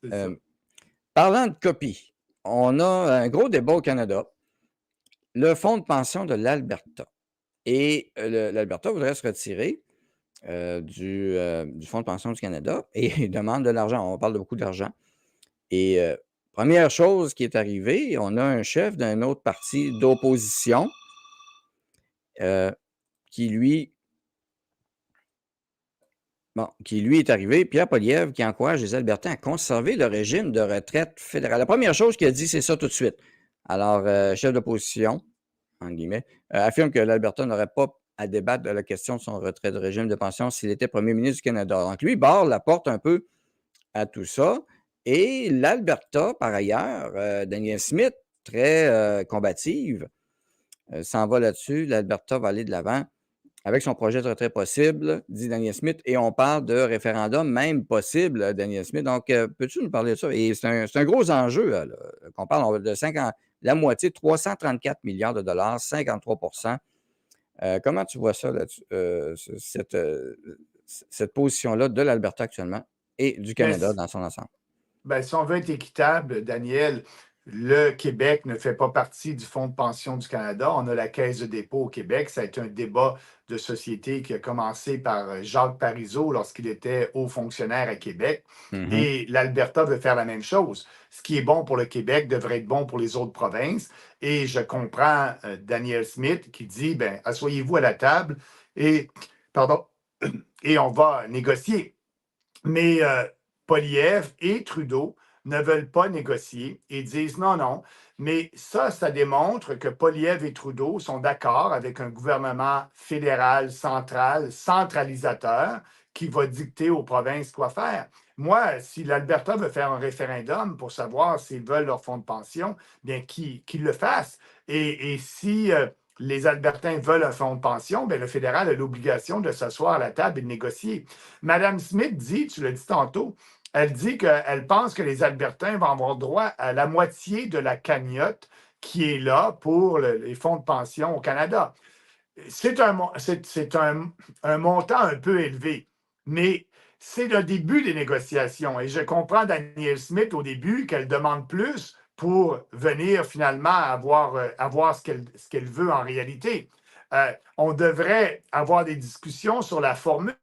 c'est ça. Euh, Parlant de copie, on a un gros débat au Canada. Le fonds de pension de l'Alberta. Et l'Alberta voudrait se retirer du fonds de pension du Canada et il demande de l'argent. On parle de beaucoup d'argent. Et première chose qui est arrivée, on a un chef d'un autre parti d'opposition euh, qui lui qui lui est arrivé, Pierre Poilievre, qui encourage les Albertains à conserver le régime de retraite fédéral. La première chose qu'il a dit, c'est ça tout de suite. Alors, chef d'opposition, en guillemets, affirme que l'Alberta n'aurait pas à débattre de la question de son retrait de régime de pension s'il était premier ministre du Canada. Donc, lui, barre la porte un peu à tout ça. Et l'Alberta, par ailleurs, Danielle Smith, très combative, s'en va là-dessus. L'Alberta va aller de l'avant avec son projet de retrait possible, dit Daniel Smith, et on parle de référendum même possible, Daniel Smith. Donc, peux-tu nous parler de ça? Et c'est un gros enjeu qu'on parle de 50, la moitié, 334 milliards de dollars, 53 comment tu vois ça, cette position-là de l'Alberta actuellement et du Ben, Canada dans son ensemble? Ben, si on veut être équitable, Daniel, le Québec ne fait pas partie du Fonds de pension du Canada. On a la Caisse de dépôt au Québec. Ça a été un débat de société qui a commencé par Jacques Parizeau lorsqu'il était haut fonctionnaire à Québec. Mhm. Et l'Alberta veut faire la même chose. Ce qui est bon pour le Québec devrait être bon pour les autres provinces. Et je comprends Daniel Smith qui dit, ben, asseyez-vous à la table et, pardon, et on va négocier. Mais Poilievre et Trudeau ne veulent pas négocier et disent non, non. Mais ça démontre que Poilievre et Trudeau sont d'accord avec un gouvernement fédéral, central, centralisateur qui va dicter aux provinces quoi faire. Moi, si l'Alberta veut faire un référendum pour savoir s'ils veulent leur fonds de pension, bien qu'ils le fassent. Et si les Albertains veulent un fonds de pension, bien, le fédéral a l'obligation de s'asseoir à la table et de négocier. Madame Smith dit, tu l'as dit tantôt, elle dit qu'elle pense que les Albertains vont avoir droit à la moitié de la cagnotte qui est là pour les fonds de pension au Canada. C'est un montant un peu élevé, mais c'est le début des négociations. Et je comprends Danielle Smith au début qu'elle demande plus pour venir finalement avoir ce qu'elle veut en réalité. On devrait avoir des discussions sur la formule.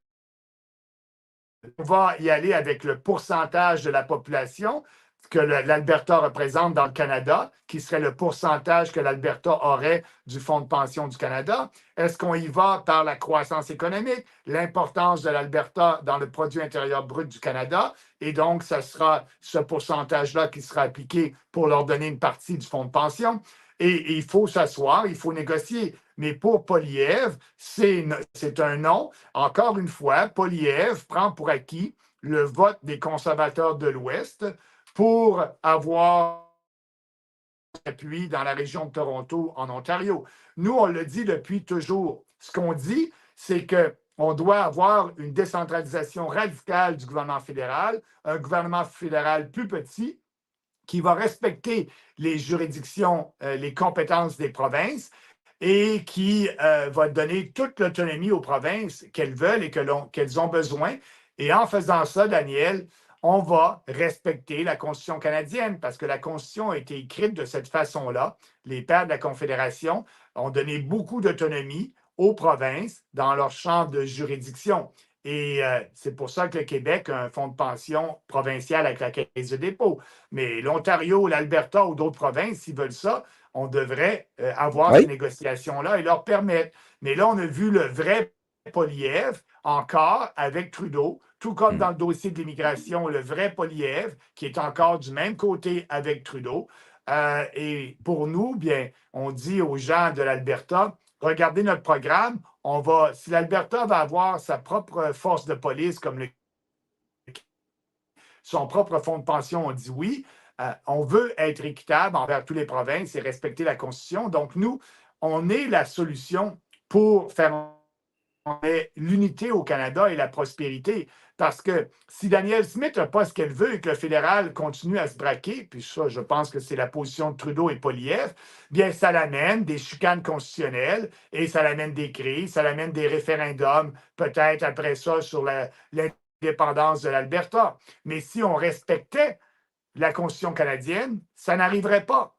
On va y aller avec le pourcentage de la population que l'Alberta représente dans le Canada, qui serait le pourcentage que l'Alberta aurait du Fonds de pension du Canada. Est-ce qu'on y va par la croissance économique, l'importance de l'Alberta dans le produit intérieur brut du Canada? Et donc, ce sera ce pourcentage-là qui sera appliqué pour leur donner une partie du Fonds de pension. Et il faut s'asseoir, il faut négocier. Mais pour Poilievre, c'est un non. Encore une fois, Poilievre prend pour acquis le vote des conservateurs de l'Ouest pour avoir appui dans la région de Toronto, en Ontario. Nous, on le dit depuis toujours. Ce qu'on dit, c'est qu'on doit avoir une décentralisation radicale du gouvernement fédéral, un gouvernement fédéral plus petit qui va respecter les juridictions, les compétences des provinces et qui va donner toute l'autonomie aux provinces qu'elles veulent et qu'elles ont besoin. Et en faisant ça, Daniel, on va respecter la Constitution canadienne parce que la Constitution a été écrite de cette façon-là. Les pères de la Confédération ont donné beaucoup d'autonomie aux provinces dans leur champ de juridiction. Et c'est pour ça que le Québec a un fonds de pension provincial avec la Caisse de dépôt. Mais l'Ontario, l'Alberta ou d'autres provinces, s'ils veulent ça, on devrait avoir ces Oui. négociations-là et leur permettre. Mais là, on a vu le vrai Poilievre encore avec Trudeau, tout comme dans le dossier de l'immigration, le vrai Poilievre qui est encore du même côté avec Trudeau. Et pour nous, bien, on dit aux gens de l'Alberta, regardez notre programme, si l'Alberta va avoir sa propre force de police comme son propre fonds de pension, on dit oui. On veut être équitable envers toutes les provinces et respecter la Constitution. Donc, nous, on est la solution pour faire l'unité au Canada et la prospérité. Parce que si Danielle Smith n'a pas ce qu'elle veut et que le fédéral continue à se braquer, puis ça, je pense que c'est la position de Trudeau et Poilievre, bien, ça l'amène des chicanes constitutionnelles et ça l'amène des crises, ça l'amène des référendums, peut-être après ça sur l'indépendance l'indépendance de l'Alberta. Mais si on respectait la Constitution canadienne, ça n'arriverait pas.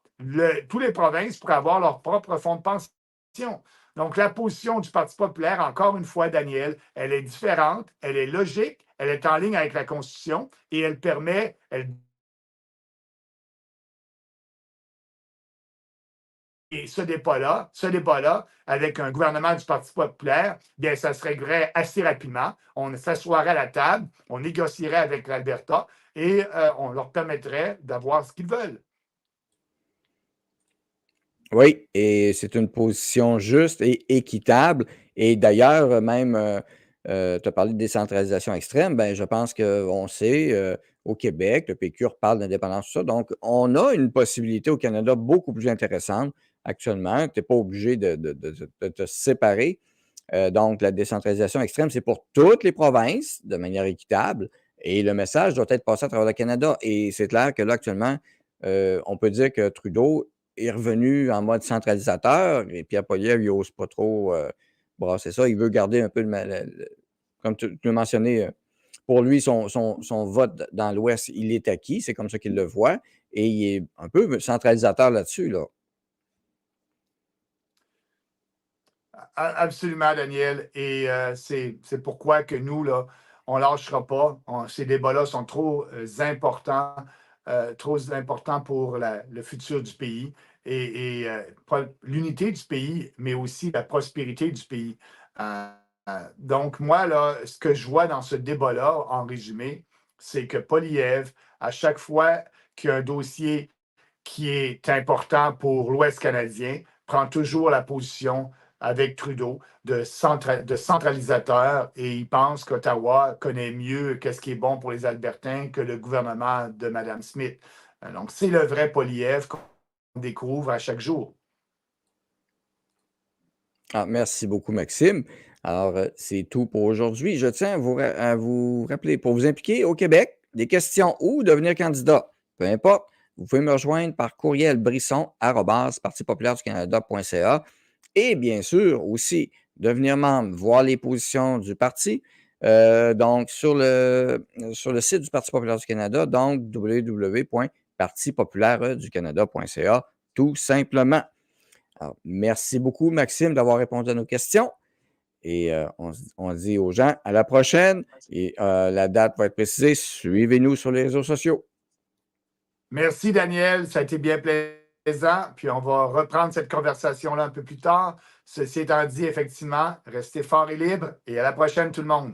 Tous les provinces pourraient avoir leur propre fonds de pension. Donc, la position du Parti populaire, encore une fois, Daniel, elle est différente, elle est logique, elle est en ligne avec la Constitution et elle permet, et ce débat-là, avec un gouvernement du Parti populaire, bien, ça se réglerait assez rapidement. On s'assoirait à la table, on négocierait avec l'Alberta et on leur permettrait d'avoir ce qu'ils veulent. Oui, et c'est une position juste et équitable. Et d'ailleurs, même, tu as parlé de décentralisation extrême, ben, je pense qu'on sait, au Québec, le PQ reparle d'indépendance, tout ça. Donc, on a une possibilité au Canada beaucoup plus intéressante actuellement. Tu n'es pas obligé de te séparer. Donc, la décentralisation extrême, c'est pour toutes les provinces de manière équitable. Et le message doit être passé à travers le Canada. Et c'est clair que là, actuellement, on peut dire que Trudeau est revenu en mode centralisateur et Pierre Poilievre, il n'ose pas trop brasser ça. Il veut garder un peu, comme tu l'as mentionné, pour lui, son vote dans l'Ouest, il est acquis. C'est comme ça qu'il le voit. Et il est un peu centralisateur là-dessus, là. Absolument, Daniel. Et c'est pourquoi que nous, là, on ne lâchera pas. Ces débats-là sont trop importants pour le futur du pays et l'unité du pays, mais aussi la prospérité du pays. Donc, moi, là, ce que je vois dans ce débat-là, en résumé, c'est que Poilievre, à chaque fois qu'il y a un dossier qui est important pour l'Ouest canadien, prend toujours la position avec Trudeau de centralisateur et il pense qu'Ottawa connaît mieux qu'est-ce qui est bon pour les Albertains que le gouvernement de Mme Smith. Donc, c'est le vrai Poilievre qu'on découvre à chaque jour. Ah, merci beaucoup, Maxime. Alors, c'est tout pour aujourd'hui. Je tiens à vous rappeler, pour vous impliquer au Québec, des questions ou devenir candidat, peu importe, vous pouvez me rejoindre par courriel brisson@partipopulaireducanada.ca et bien sûr aussi devenir membre, voir les positions du parti, donc sur le site du Parti populaire du Canada, donc www.partipopulaireducanada.ca, tout simplement. Alors, merci beaucoup, Maxime, d'avoir répondu à nos questions. Et on dit aux gens à la prochaine. Et la date va être précisée. Suivez-nous sur les réseaux sociaux. Merci, Daniel. Ça a été bien plaisant. Puis on va reprendre cette conversation-là un peu plus tard. Ceci étant dit, effectivement, restez fort et libre. Et à la prochaine, tout le monde.